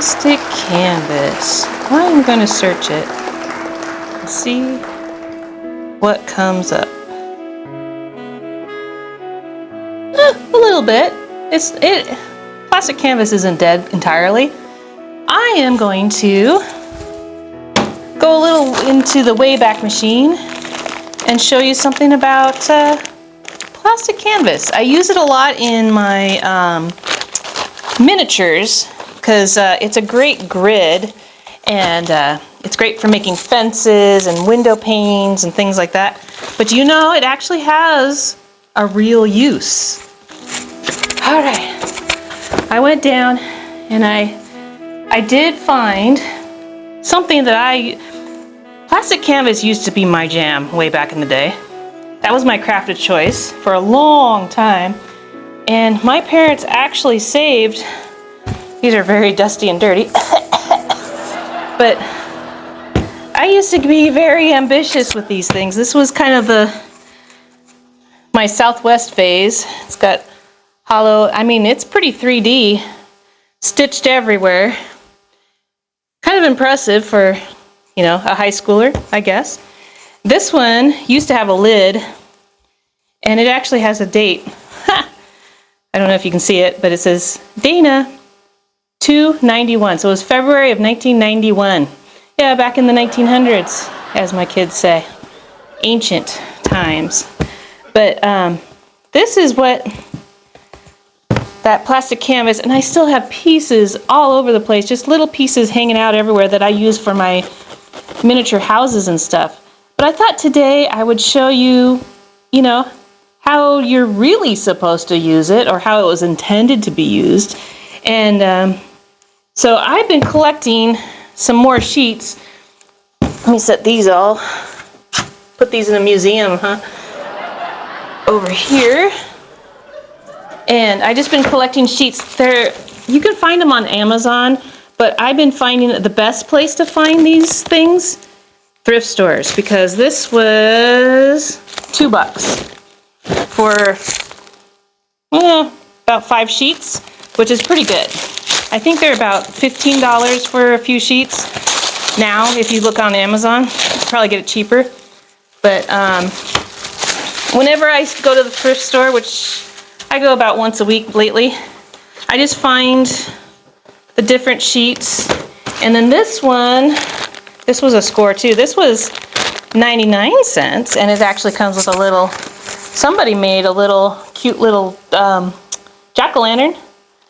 plastic canvas. I'm going to search it and see what comes up. A little bit. Plastic canvas isn't dead entirely. I am going to go a little into the Wayback Machine and show you something about plastic canvas. I use it a lot in my miniatures because it's a great grid, and it's great for making fences and window panes and things like that. But you know, it actually has a real use. All right, I went down and I did find something that plastic canvas used to be my jam way back in the day. That was my crafted choice for a long time. And my parents actually saved, these are very dusty and dirty, but I used to be very ambitious with these things. This was kind of my Southwest phase. It's got hollow, I mean, it's pretty 3D, stitched everywhere. Kind of impressive for, you know, a high schooler, I guess. This one used to have a lid, and it actually has a date. I don't know if you can see it, but it says Dana 291. So it was February of 1991. Yeah, back in the 1900s, as my kids say. Ancient times. But this is what that plastic canvas, and I still have pieces all over the place, just little pieces hanging out everywhere that I use for my miniature houses and stuff. But I thought today I would show you, you know, how you're really supposed to use it, or how it was intended to be used. And so I've been collecting some more sheets. Let me set these all, put these in a museum, over here. And I just been collecting sheets. You can find them on Amazon, but I've been finding that the best place to find these things, thrift stores, because this was $2 for about 5 sheets, which is pretty good. I think they're about $15 for a few sheets now. If you look on Amazon, you'll probably get it cheaper. But whenever I go to the thrift store, which I go about once a week lately, I just find the different sheets. And then this one, this was a score too. This was 99 cents, and it actually comes with a little, somebody made a little cute little jack-o'-lantern.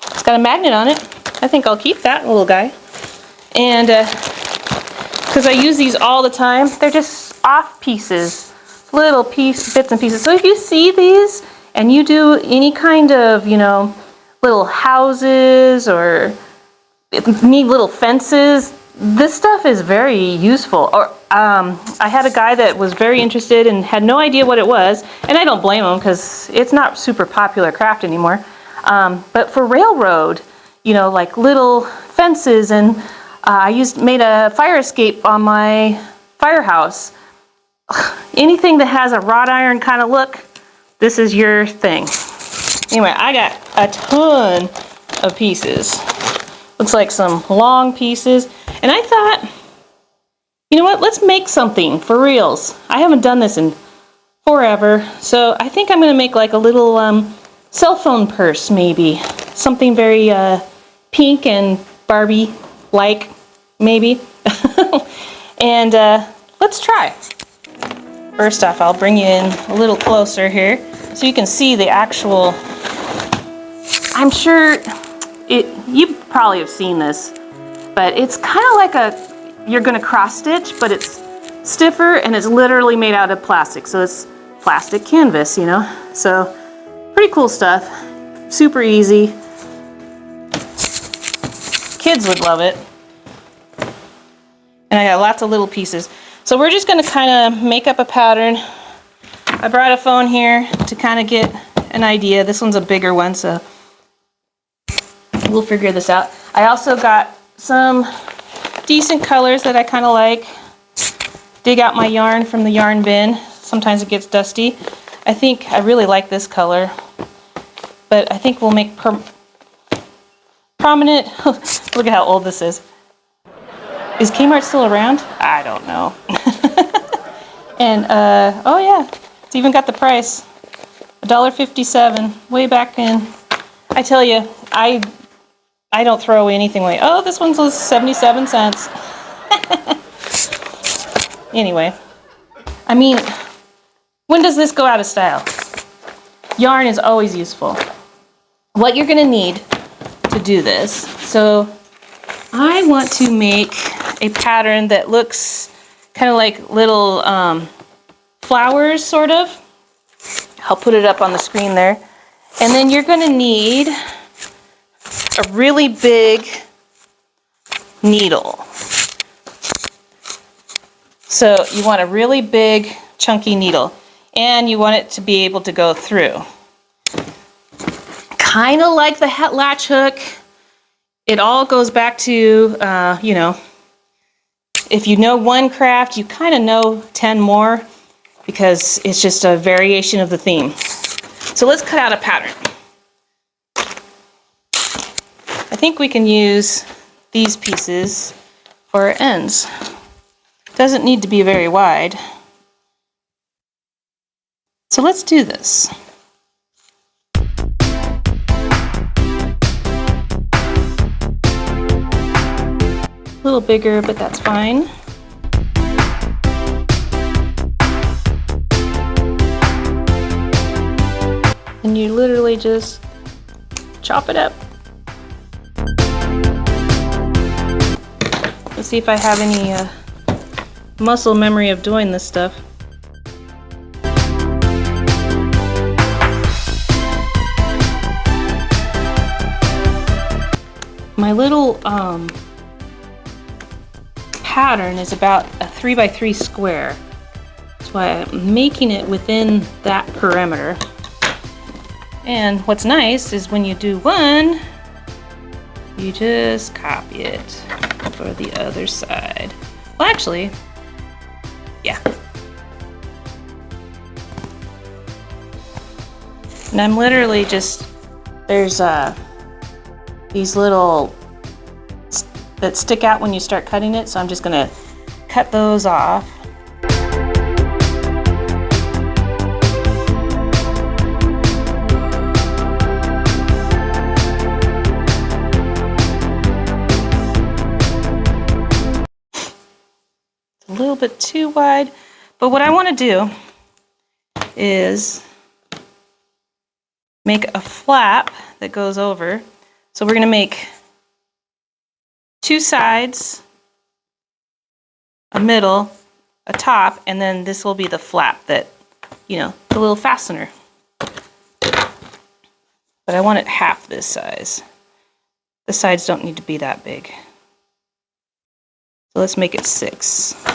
It's got a magnet on it. I think I'll keep that little guy. And because I use these all the time, they're just off pieces, little bits and pieces. So if you see these and you do any kind of, you know, little houses or need little fences, this stuff is very useful. Or I had a guy that was very interested and had no idea what it was, and I don't blame him because it's not super popular craft anymore. But for railroad, you know, like little fences, and I made a fire escape on my firehouse. Anything that has a wrought iron kind of look, this is your thing. Anyway, I got a ton of pieces. Looks like some long pieces. And I thought, you know what, let's make something for reals. I haven't done this in forever, so I think I'm gonna make like a little cell phone purse, maybe. Something very pink and Barbie-like, maybe. And let's try. First off, I'll bring you in a little closer here so you can see the actual, I'm sure you probably have seen this, but it's kind of like you're gonna cross stitch, but it's stiffer and it's literally made out of plastic. So it's plastic canvas, you know? So pretty cool stuff, super easy. Kids would love it. And I got lots of little pieces. So we're just gonna kind of make up a pattern. I brought a phone here to kind of get an idea. This one's a bigger one, so we'll figure this out. I also got some decent colors that I kind of like. Dig out my yarn from the yarn bin. Sometimes it gets dusty. I really like this color, but I think we'll make prominent, look at how old this is. Is Kmart still around? I don't know. And, oh yeah, it's even got the price. $1.57, way back in. I tell you, I don't throw anything away. Oh, this one's 77 cents. Anyway, I mean, when does this go out of style? Yarn is always useful. What you're gonna need to do this, so I want to make a pattern that looks kind of like little flowers, sort of. I'll put it up on the screen there. And then you're gonna need a really big needle. So you want a really big, chunky needle. And you want it to be able to go through. Kind of like the latch hook. It all goes back to, you know, if you know one craft, you kind of know 10 more, because it's just a variation of the theme. So let's cut out a pattern. I think we can use these pieces for our ends. Doesn't need to be very wide. So let's do this. A little bigger, but that's fine. And you literally just chop it up. Let's see if I have any muscle memory of doing this stuff. My little pattern is about a 3x3 square. That's why I'm making it within that perimeter. And what's nice is when you do one, you just copy it for the other side. Well, actually, yeah. And I'm literally just, there's these little that stick out when you start cutting it, so I'm just gonna cut those off. A little bit too wide, but what I want to do is make a flap that goes over. So we're going to make two sides, a middle, a top, and then this will be the flap that, you know, the little fastener. But I want it half this size. The sides don't need to be that big. So let's make it 6.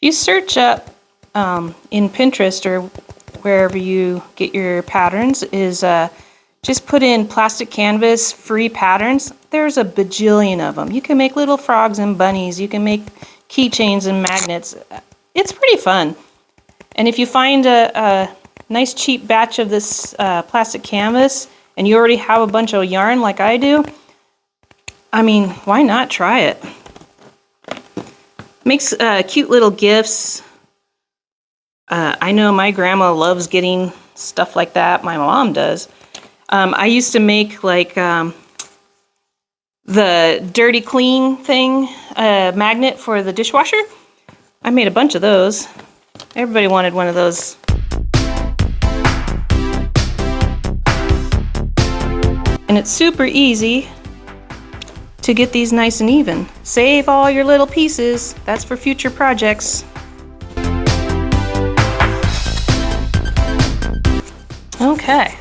If you search up in Pinterest or wherever you get your patterns, is just put in plastic canvas free patterns. There's a bajillion of them. You can make little frogs and bunnies. You can make keychains and magnets. It's pretty fun. And if you find a nice cheap batch of this plastic canvas and you already have a bunch of yarn like I do, I mean, why not try it? Makes cute little gifts. I know my grandma loves getting stuff like that. My mom does. I used to make like the dirty clean thing, magnet for the dishwasher. I made a bunch of those. Everybody wanted one of those. And it's super easy to get these nice and even. Save all your little pieces. That's for future projects. Okay,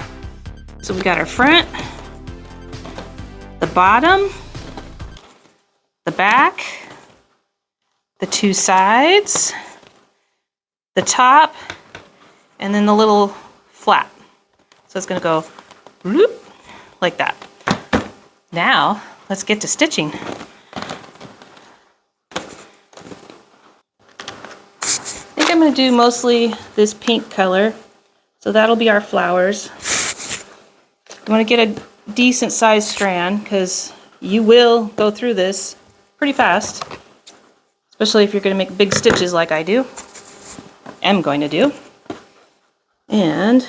so we got our front, the bottom, the back, the two sides, the top, and then the little flap. So it's gonna go whoop, like that. Now, let's get to stitching. I think I'm gonna do mostly this pink color. So that'll be our flowers. You want to get a decent sized strand because you will go through this pretty fast, especially if you're going to make big stitches like I am going to do. And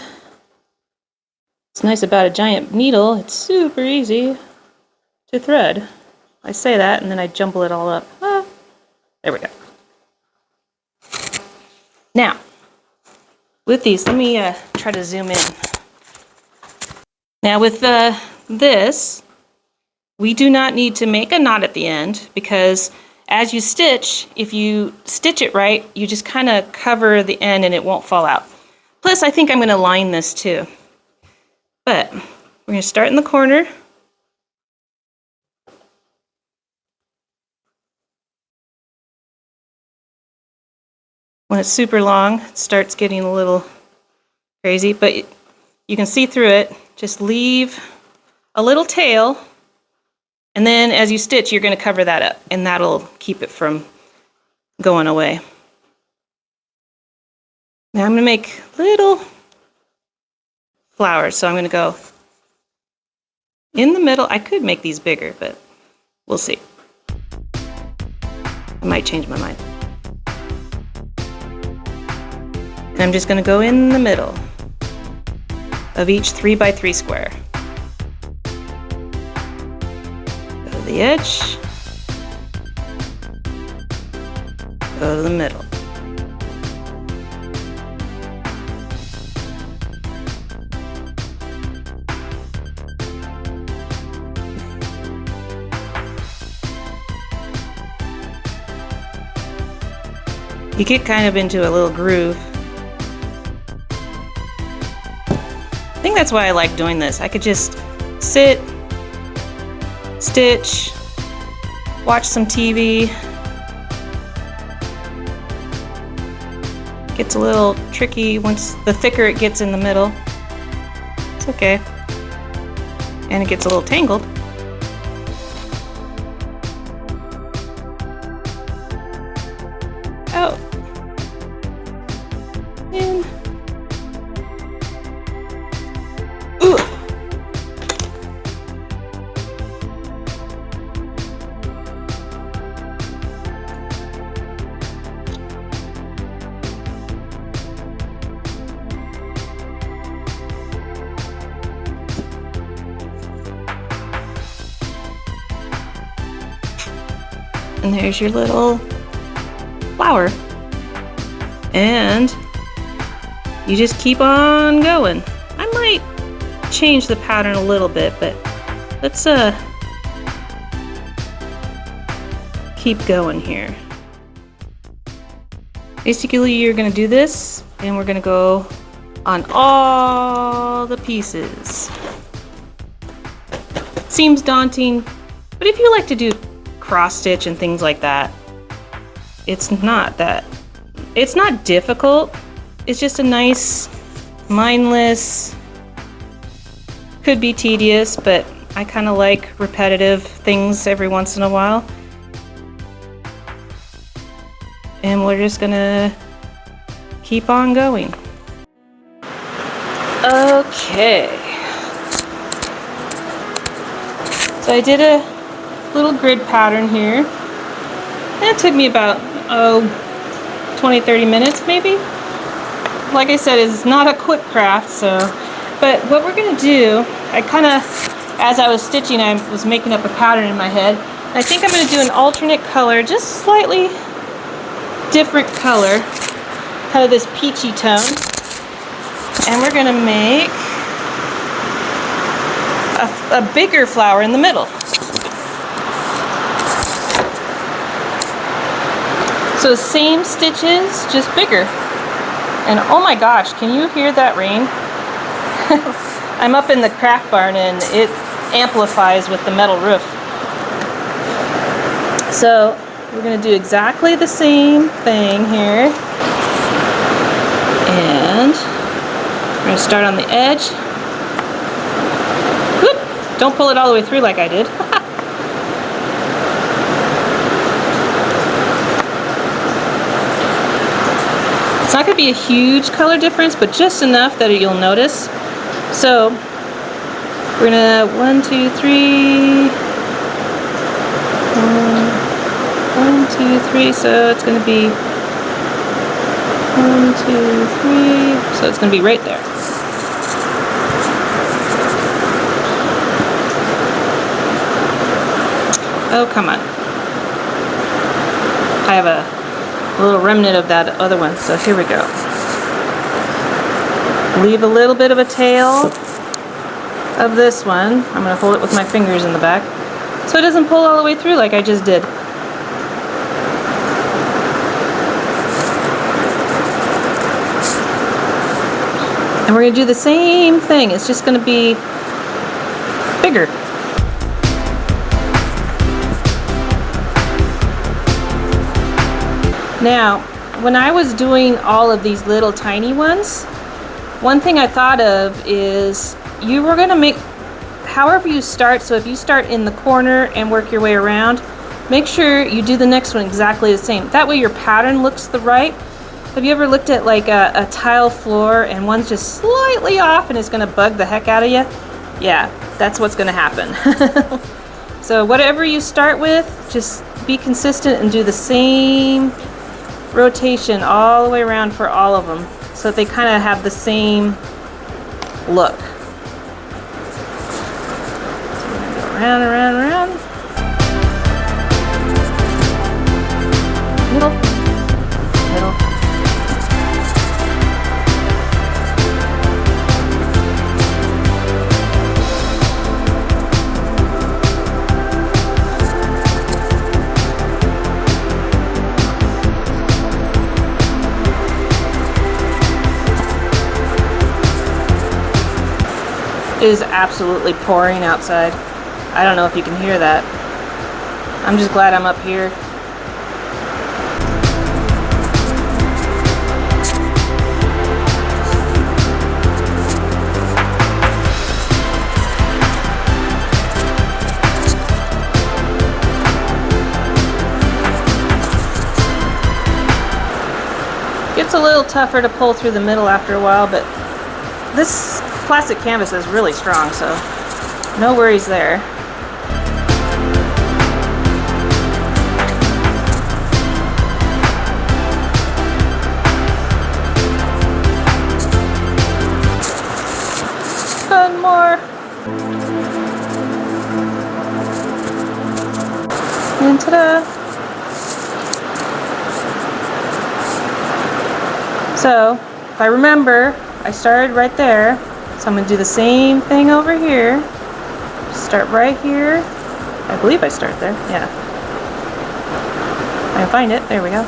what's nice about a giant needle, it's super easy to thread. I say that and then I jumble it all up. Ah, there we go. Now, with these, let me try to zoom in. Now with this, we do not need to make a knot at the end because as you stitch, if you stitch it right, you just kind of cover the end and it won't fall out. Plus, I think I'm going to line this too. But we're going to start in the corner. When it's super long, it starts getting a little crazy, but you can see through it. Just leave a little tail, and then as you stitch, you're going to cover that up, and that'll keep it from going away. Now I'm going to make little flowers, so I'm going to go in the middle. I could make these bigger, but we'll see. I might change my mind. And I'm just going to go in the middle of each 3x3 square. Go to the edge. Go to the middle. You get kind of into a little groove. I think that's why I like doing this. I could just sit, stitch, watch some TV. Gets a little tricky once the thicker it gets in the middle. It's okay. And it gets a little tangled. Out. In. Ooh. And there's your little flower. And you just keep on going. I might change the pattern a little bit, but let's keep going here. Basically, you're gonna do this, and we're gonna go on all the pieces. Seems daunting, but if you like to do cross stitch and things like that, it's not difficult. It's just a nice, mindless, could be tedious, but I kind of like repetitive things every once in a while. And we're just gonna keep on going. Okay. So I did a little grid pattern here. And it took me about 20-30 minutes maybe. Like I said, it's not a quick craft, so but what we're gonna do, I kind of, as I was stitching, I was making up a pattern in my head. I think I'm gonna do an alternate color, just slightly different color, kind of this peachy tone, and we're gonna make a bigger flower in the middle. So same stitches, just bigger. And oh my gosh, can you hear that rain? I'm up in the craft barn and it amplifies with the metal roof. So we're gonna do exactly the same thing here. And we're gonna start on the edge. Whoop! Don't pull it all the way through like I did. It's not going to be a huge color difference, but just enough that you'll notice. So We're gonna 1, 2, 3. 1, 2, 3. So it's gonna be 1, 2, 3. So it's gonna be right there. Oh, come on. I have a little remnant of that other one, so here we go. Leave a little bit of a tail of this one. I'm going to hold it with my fingers in the back so it doesn't pull all the way through like I just did. And we're going to do the same thing. It's just going to be bigger. Now, when I was doing all of these little tiny ones, one thing I thought of is you were going to make, however you start, so if you start in the corner and work your way around, make sure you do the next one exactly the same. That way your pattern looks the right. Have you ever looked at like a tile floor and one's just slightly off and it's going to bug the heck out of you? Yeah, that's what's going to happen. So whatever you start with, just be consistent and do the same rotation all the way around for all of them so that they kind of have the same look. So we're going to go around, around, around. Middle, middle. It is absolutely pouring outside. I don't know if you can hear that. I'm just glad I'm up here. Gets a little tougher to pull through the middle after a while, but this plastic canvas is really strong, so no worries there. One more. And ta-da! So, if I remember, I started right there. So I'm going to do the same thing over here. Start right here. I believe I start there. Yeah. I can find it. There we go.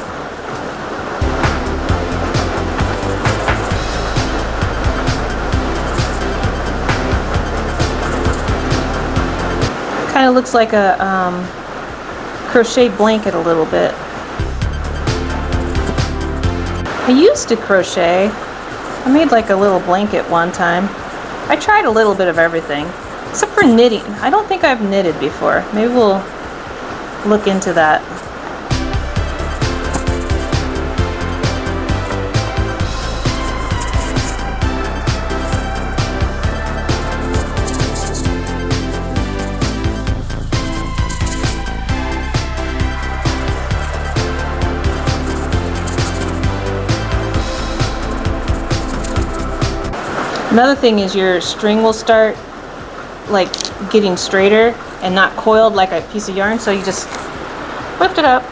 Kind of looks like a crochet blanket a little bit. I used to crochet. I made like a little blanket one time. I tried a little bit of everything, except for knitting. I don't think I've knitted before. Maybe we'll look into that. Another thing is your string will start like getting straighter and not coiled like a piece of yarn, so you just lift it up.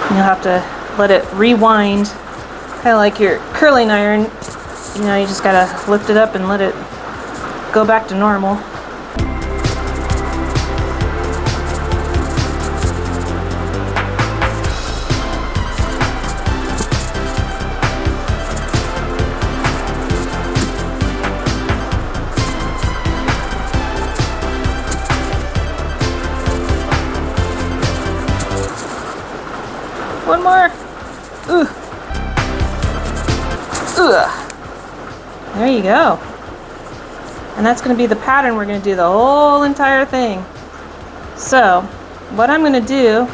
And you'll have to let it rewind, kind of like your curling iron. You know, you just gotta lift it up and let it go back to normal. One more. Ooh. Ugh. There you go. And that's going to be the pattern. We're going to do the whole entire thing. So, what I'm going to do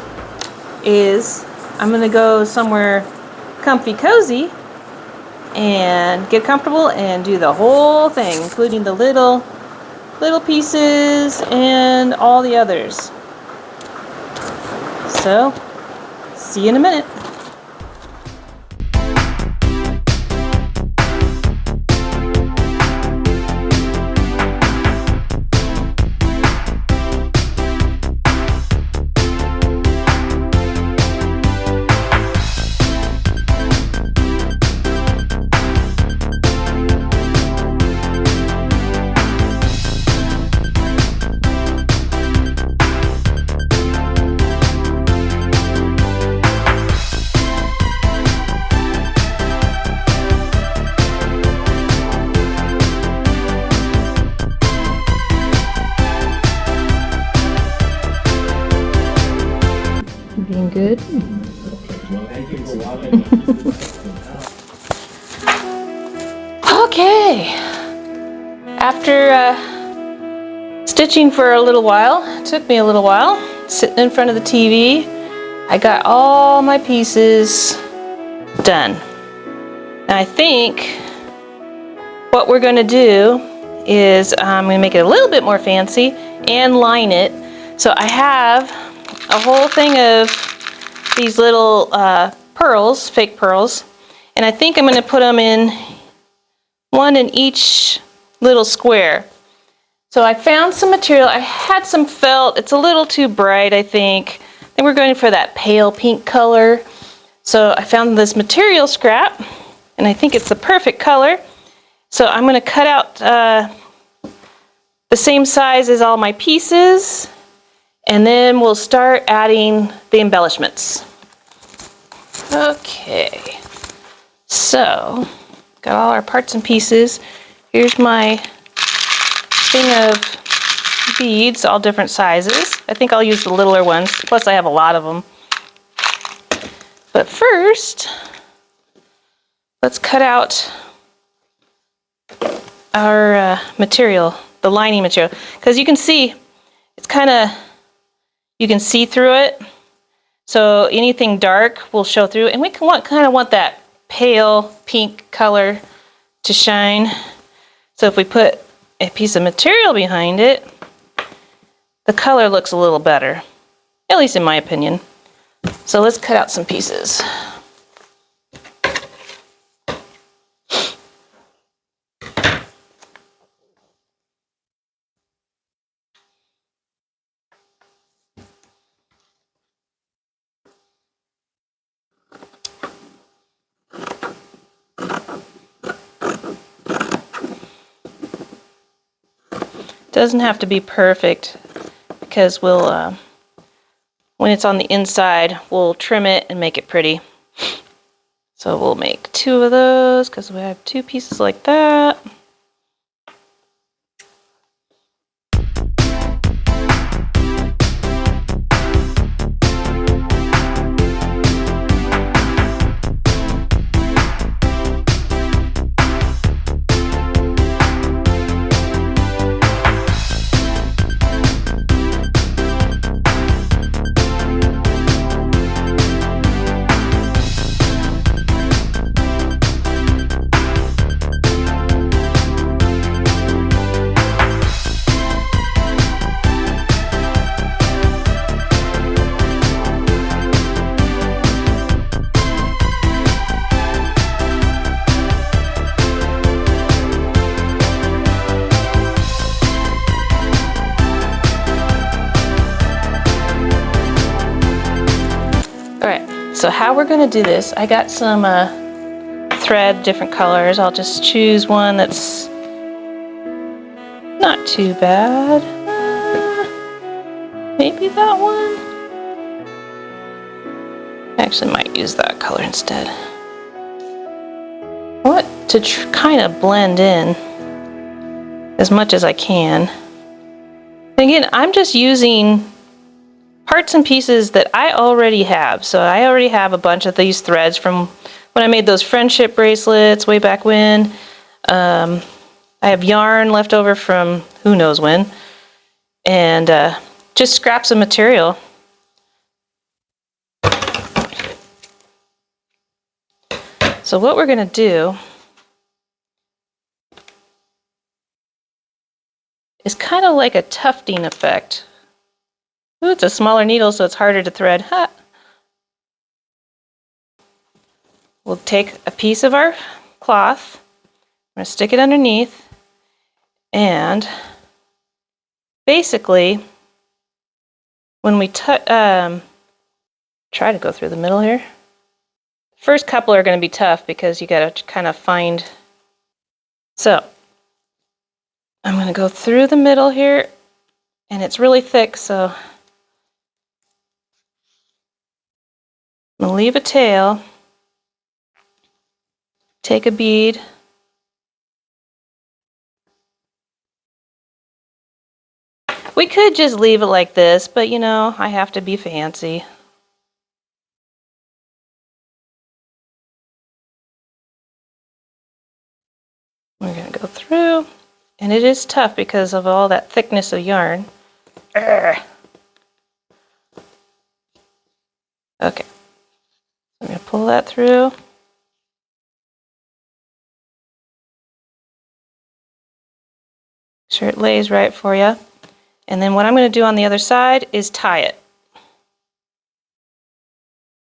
is I'm going to go somewhere comfy cozy and get comfortable and do the whole thing, including the little pieces and all the others. So, see you in a minute. Being good. Okay. After stitching for a little while, it took me a little while, sitting in front of the TV, I got all my pieces done. And I think what we're going to do is I'm going to make it a little bit more fancy and line it. So I have a whole thing of these little pearls, fake pearls, and I think I'm going to put them in one in each little square. So I found some material. I had some felt. It's a little too bright, I think. I think we're going for that pale pink color. So I found this material scrap, and I think it's the perfect color. So I'm going to cut out the same size as all my pieces, and then we'll start adding the embellishments. Okay, so got all our parts and pieces. Here's my thing of beads, all different sizes. I think I'll use the littler ones, plus I have a lot of them. But first, let's cut out our material, the lining material, because you can see it's kind of, you can see through it. So anything dark will show through, and we can kind of want that pale pink color to shine. So if we put a piece of material behind it, the color looks a little better, at least in my opinion. So let's cut out some pieces. Doesn't have to be perfect, because we'll, when it's on the inside, we'll trim it and make it pretty. So we'll make 2 of those, because we have 2 pieces like that. So how we're going to do this, I got some thread, different colors. I'll just choose one that's not too bad. Maybe that one? I actually might use that color instead. I want to kind of blend in as much as I can. And again, I'm just using parts and pieces that I already have. So I already have a bunch of these threads from when I made those friendship bracelets way back when. I have yarn left over from who knows when. And just scraps of material. So what we're going to do is kind of like a tufting effect. Ooh, it's a smaller needle, so it's harder to thread. Ha! We'll take a piece of our cloth, I'm going to stick it underneath, and basically, when we try to go through the middle here. First couple are going to be tough because you got to kind of find. So I'm going to go through the middle here, and it's really thick, so I'm going to leave a tail, take a bead, we could just leave it like this, but you know, I have to be fancy. We're going to go through, and it is tough because of all that thickness of yarn. Urgh. Okay, I'm going to pull that through. Make sure it lays right for you. And then what I'm going to do on the other side is tie it.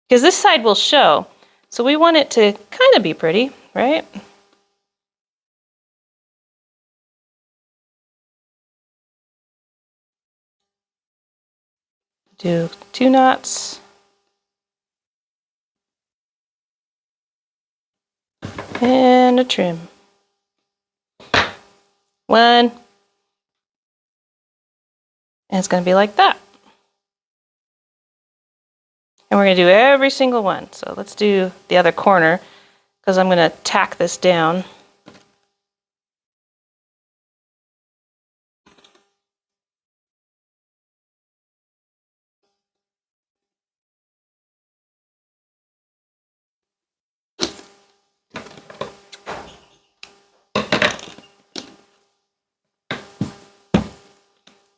Because this side will show, so we want it to kind of be pretty, right? Do 2 knots. And a trim. 1. And it's going to be like that. And we're going to do every single one. So let's do the other corner, because I'm going to tack this down.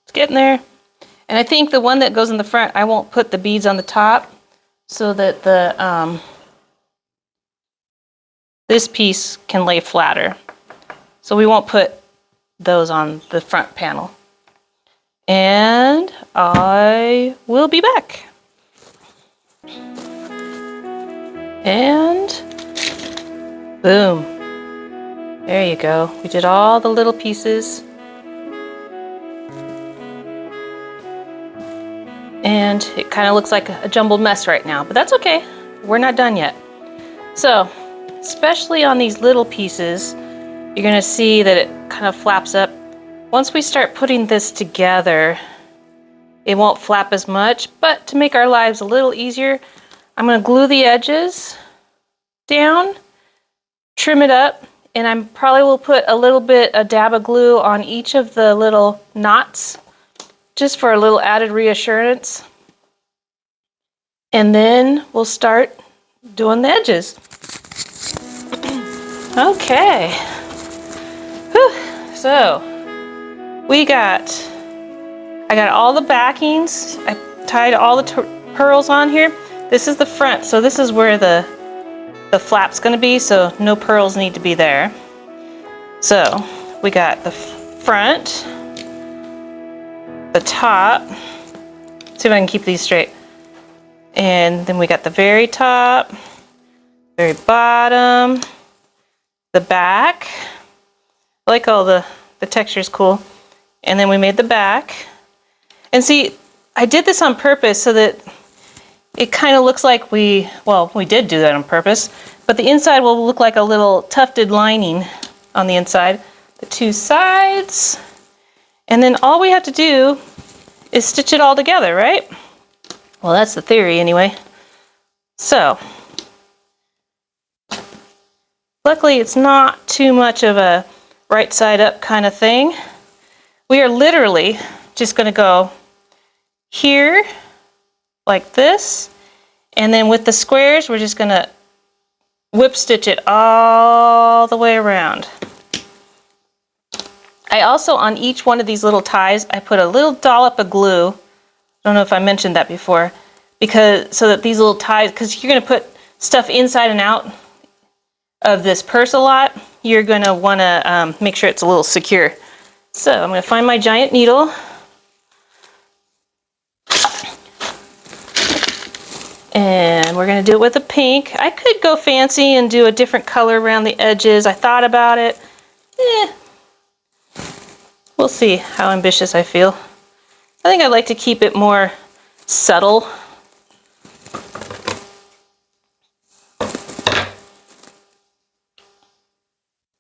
It's getting there. And I think the one that goes in the front, I won't put the beads on the top so that the this piece can lay flatter. So we won't put those on the front panel. And I will be back. And boom. There you go. We did all the little pieces. And it kind of looks like a jumbled mess right now, but that's okay. We're not done yet. So, especially on these little pieces, you're gonna see that it kind of flaps up. Once we start putting this together, it won't flap as much, but to make our lives a little easier, I'm gonna glue the edges down, trim it up, and I probably will put a dab of glue on each of the little knots, just for a little added reassurance. And then we'll start doing the edges. Okay. Whew. So I got all the backings. I tied all the pearls on here. This is the front, so this is where the flap's gonna be, so no pearls need to be there. So we got the front, the top, see if I can keep these straight. And then we got the very top, very bottom, the back. I like all the texture's cool. And then we made the back. And see, I did this on purpose so that it kind of looks like we did do that on purpose, but the inside will look like a little tufted lining on the inside. The 2 sides. And then all we have to do is stitch it all together, right? Well, that's the theory anyway. So, luckily it's not too much of a right side up kind of thing. We are literally just going to go here like this, and then with the squares we're just going to whip stitch it all the way around. I also, on each one of these little ties, I put a little dollop of glue. I don't know if I mentioned that before, so that these little ties, because you're going to put stuff inside and out of this purse a lot, you're going to want to make sure it's a little secure. So I'm going to find my giant needle. And we're going to do it with a pink. I could go fancy and do a different color around the edges. I thought about it. We'll see how ambitious I feel. I think I'd like to keep it more subtle.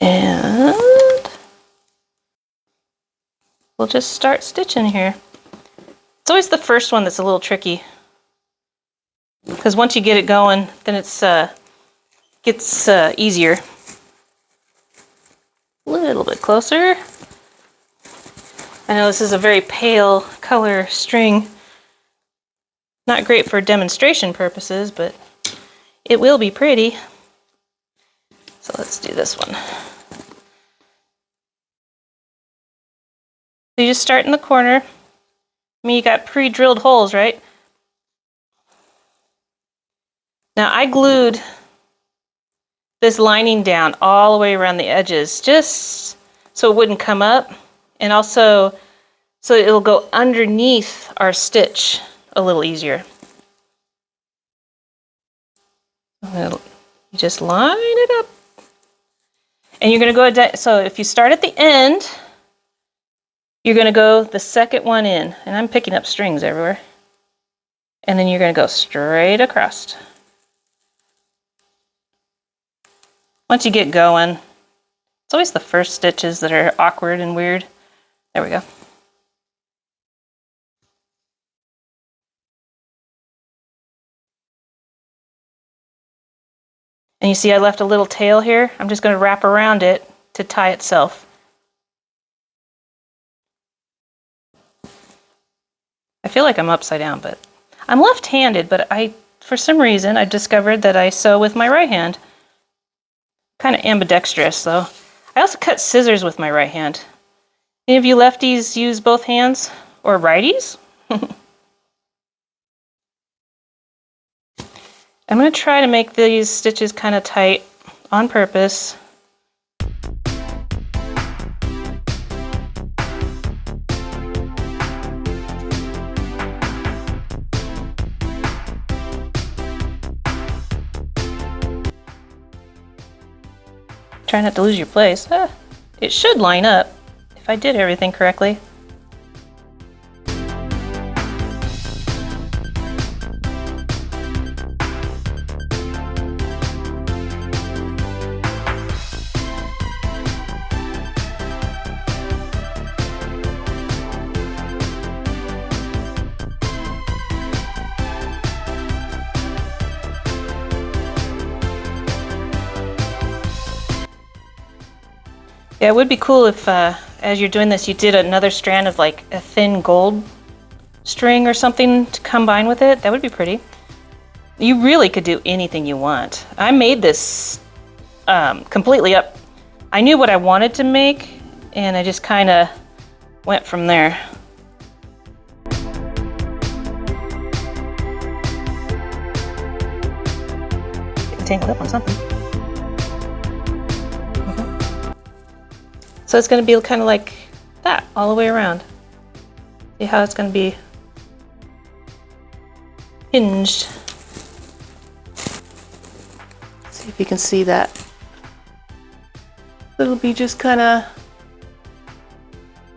And we'll just start stitching here. It's always the first one that's a little tricky, because once you get it going, then it's gets easier. A little bit closer. I know this is a very pale color string. Not great for demonstration purposes, but it will be pretty. So let's do this one. So you just start in the corner. I mean, you got pre-drilled holes, right? Now I glued this lining down all the way around the edges, just so it wouldn't come up, and also so it'll go underneath our stitch a little easier. You just line it up. And you're going to go, so if you start at the end, you're going to go the second one in, and I'm picking up strings everywhere. And then you're going to go straight across. Once you get going, it's always the first stitches that are awkward and weird. There we go. And you see I left a little tail here. I'm just going to wrap around it to tie itself. I feel like I'm upside down, but I'm left-handed, but for some reason, I've discovered that I sew with my right hand. Kind of ambidextrous, though. I also cut scissors with my right hand. Any of you lefties use both hands? Or righties? I'm going to try to make these stitches kind of tight on purpose. Try not to lose your place. It should line up if I did everything correctly. Yeah, it would be cool if, as you're doing this, you did another strand of like a thin gold string or something to combine with it. That would be pretty. You really could do anything you want. I made this completely up. I knew what I wanted to make, and I just kind of went from there. Get tangled up on something. So it's going to be kind of like that all the way around. See how it's going to be hinged. See if you can see that. It'll be just kind of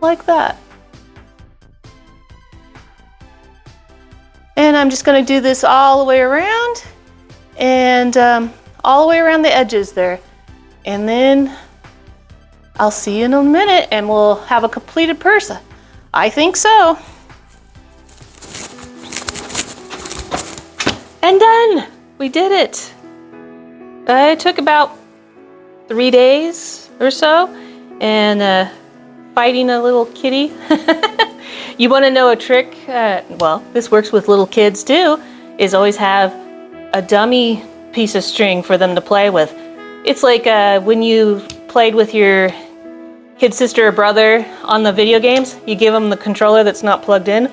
like that. And I'm just going to do this all the way around, and all the way around the edges there. And then I'll see you in a minute and we'll have a completed purse. I think so. And done! We did it! It took about 3 days or so, and fighting a little kitty. You want to know a trick? Well, this works with little kids too, is always have a dummy piece of string for them to play with. It's like when you played with your kid sister or brother on the video games, you give them the controller that's not plugged in.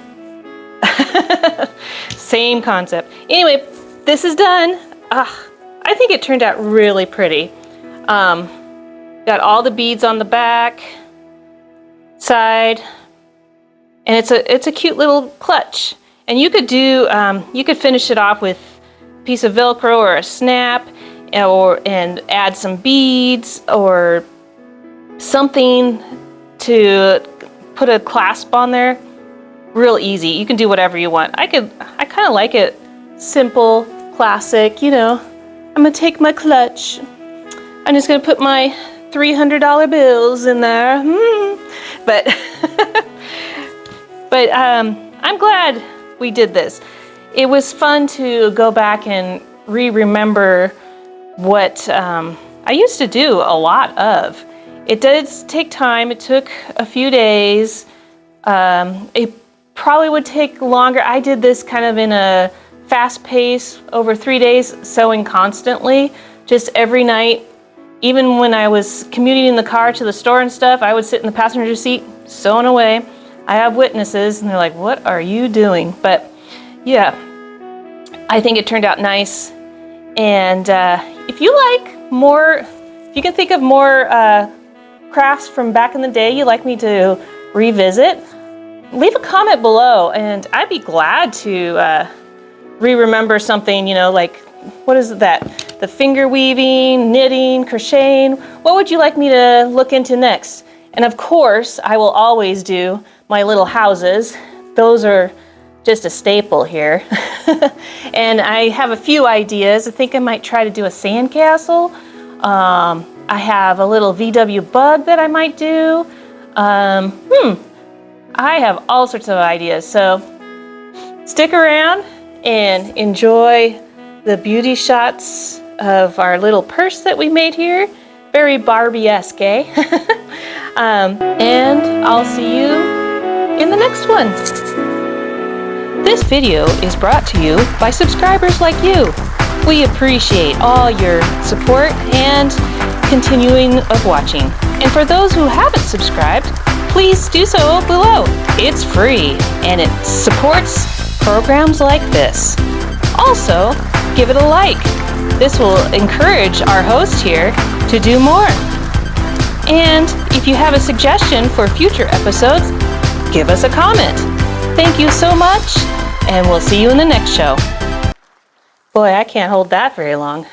Same concept. Anyway, this is done. I think it turned out really pretty. Got all the beads on the back. side, and it's a cute little clutch. And you could do you could finish it off with a piece of Velcro or a snap, and add some beads or something to put a clasp on there. Real easy. You can do whatever you want. I kind of like it simple, classic, you know. I'm gonna take my clutch. I'm just gonna put my $300 bills in there. But I'm glad we did this. It was fun to go back and remember what I used to do a lot of. It does take time. It took a few days. It probably would take longer. I did this kind of in a fast pace over 3 days, sewing constantly, just every night. Even when I was commuting in the car to the store and stuff, I would sit in the passenger seat sewing away. I have witnesses, and they're like, "What are you doing?" But yeah, I think it turned out nice. And if you like more, if you can think of more crafts from back in the day you'd like me to revisit, leave a comment below, and I'd be glad to remember something, you know, like, what is that? The finger weaving, knitting, crocheting. What would you like me to look into next? And of course, I will always do my little houses. Those are just a staple here. And I have a few ideas. I think I might try to do a sandcastle. I have a little VW bug that I might do. I have all sorts of ideas. So stick around and enjoy the beauty shots of our little purse that we made here. Very Barbie-esque, eh? And I'll see you in the next one. This video is brought to you by subscribers like you. We appreciate all your support and continuing of watching. And for those who haven't subscribed, please do so below. It's free and it supports programs like this. Also, give it a like. This will encourage our host here to do more. And if you have a suggestion for future episodes, give us a comment. Thank you so much, and we'll see you in the next show. Boy, I can't hold that very long.